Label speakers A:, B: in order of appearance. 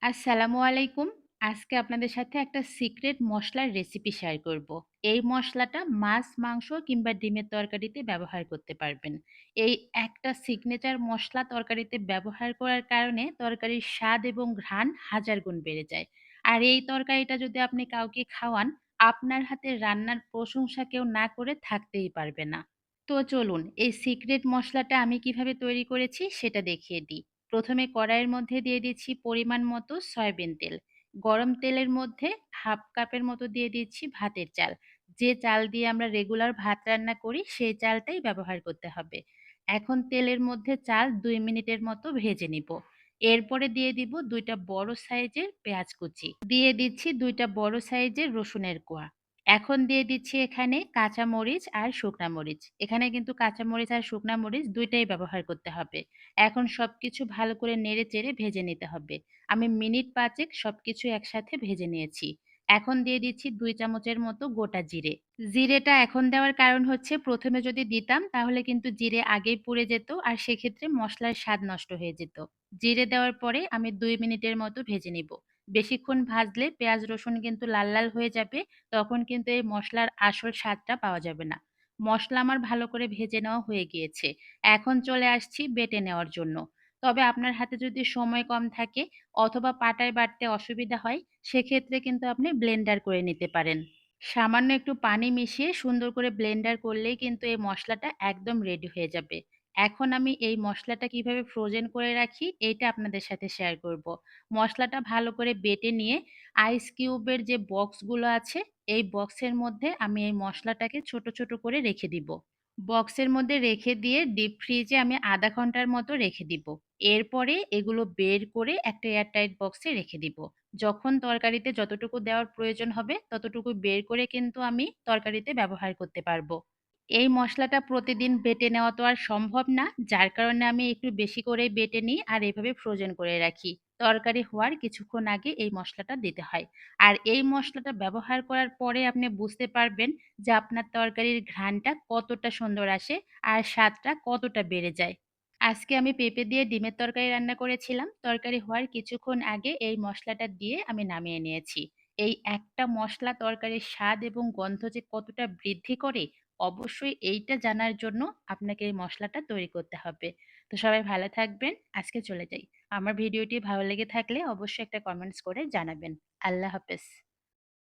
A: আসসালামু আলাইকুম। আজকে আপনাদের সাথে একটা সিক্রেট মসলার রেসিপি শেয়ার করব। এই মসলাটা মাছ, মাংস কিংবা ডিমের তরকারিতে ব্যবহার করতে পারবেন। এই একটা সিগনেচার মসলা তরকারিতে ব্যবহার করার কারণে তরকারির স্বাদ এবং ঘ্রাণ হাজার গুণ বেড়ে যায়। আর এই তরকারিটা যদি আপনি কাউকে খাওয়ান, আপনার হাতের রান্নার প্রশংসা কেউ না করে থাকতেই পারবে না। তো চলুন এই সিক্রেট মসলাটা আমি কিভাবে তৈরি করেছি সেটা দেখিয়ে দিই। প্রথমে কড়াইয়ের মধ্যে দিয়ে দিচ্ছি পরিমাণ মতো সয়াবিন তেল। গরম তেলের মধ্যে হাফ কাপের মতো দিয়ে দিচ্ছি ভাতের চাল। যে চাল দিয়ে আমরা রেগুলার ভাত রান্না করি সেই চালটাই ব্যবহার করতে হবে। এখন তেলের মধ্যে চাল ২ মিনিটের মতো ভেজে নিব। এরপরে দিয়ে দিব ২ টা বড় সাইজের পেঁয়াজ কুচি। দিয়ে দিচ্ছি ২ টা বড় সাইজের রসুনের কোয়া। এখন দিয়ে দিচ্ছি এখানে কাঁচা মরিচ আর শুকনা মরিচ। এখানে কিন্তু কাঁচা মরিচ আর শুকনা মরিচ ২ টাই ব্যবহার করতে হবে। এখন সবকিছু ভালো করে নেড়ে-চেড়ে ভেজে নিতে হবে। আমি মিনিট ৫ সবকিছু একসাথে ভেজে নিয়েছি। এখন দিয়ে দিচ্ছি ২ চামচের মতো গোটা জিরে। জিরেটা এখন দেওয়ার কারণ হচ্ছে প্রথমে যদি দিতাম তাহলে কিন্তু জিরে আগেই পুড়ে যেত আর সেক্ষেত্রে মসলার স্বাদ নষ্ট হয়ে যেত। জিরে দেওয়ার পরে আমি ২ মিনিটের মতো ভেজে নিব। বেশিক্ষণ ভাজলে পেঁয়াজ রসুন কিন্তু লাল, লাল হয়ে যাবে। তখন কিন্তু এই মসলার আসল স্বাদটা পাওয়া যাবে না। মসলা আমার ভালো করে ভেজে নেওয়া হয়ে গিয়েছে। এখন চলে আসছি বেটে নেওয়ার জন্য। তবে আপনার হাতে যদি সময় কম থাকে অথবা পাটায় বাটতে অসুবিধা হয়, সেক্ষেত্রে কিন্তু আপনি ব্লেন্ডার করে নিতে পারেন। সামান্য একটু পানি মিশিয়ে সুন্দর করে ব্লেন্ডার করলেই কিন্তু এই মসলাটা একদম রেডি হয়ে যাবে। এখন আমি এই মসলাটা কিভাবে ফ্রোজেন করে রাখি এইটা আপনাদের সাথে শেয়ার করব। মসলাটা ভালো করে বেটে নিয়ে আইস কিউবের যে বক্সগুলো আছে, এই বক্সের মধ্যে আমি এই মসলাটাকে ছোট, ছোট করে রেখে দিব। বক্সের মধ্যে রেখে দিয়ে ডিপ ফ্রিজে আমি ০.৫ ঘন্টার মতো রেখে দিব। এরপরে এগুলো বের করে একটা এয়ারটাইট বক্সে রেখে দিব। যখন তরকারিতে যতটুকু দেওয়ার প্রয়োজন হবে ততটুকু বের করে কিন্তু আমি তরকারিতে ব্যবহার করতে পারব। এই মসলাটা প্রতিদিন বেটে নেওয়া তো আর সম্ভব না। যার কারণে আমি একটু বেশি করেই বেটে নিই আর এভাবে ফ্রোজেন করে রাখি। তরকারি হওয়ার কিছুক্ষণ আগে এই মসলাটা দিতে হয়। আর এই মসলাটা ব্যবহার করার পরে আপনি বুঝতে পারবেন যে আপনার তরকারির ঘ্রাণটা কতটা সুন্দর আসে আর স্বাদটা কতটা বেড়ে যায়। আজকে আমি পেঁপে দিয়ে ডিমের তরকারি রান্না করেছিলাম। তরকারি হওয়ার কিছুক্ষণ আগে এই মসলাটা দিয়ে আমি নামিয়ে নিয়েছি। এই একটা মসলা তরকারির স্বাদ এবং গন্ধ যে কতটা বৃদ্ধি করে, অবশ্যই এইটা জানার জন্য আপনাকে এই মসলাটা তৈরি করতে হবে। তো সবাই ভালো থাকবেন। আজকে চলে যাই। আমার ভিডিওটি ভালো লেগে থাকলে অবশ্যই একটা কমেন্টস করে জানাবেন। আল্লাহ হাফেজ।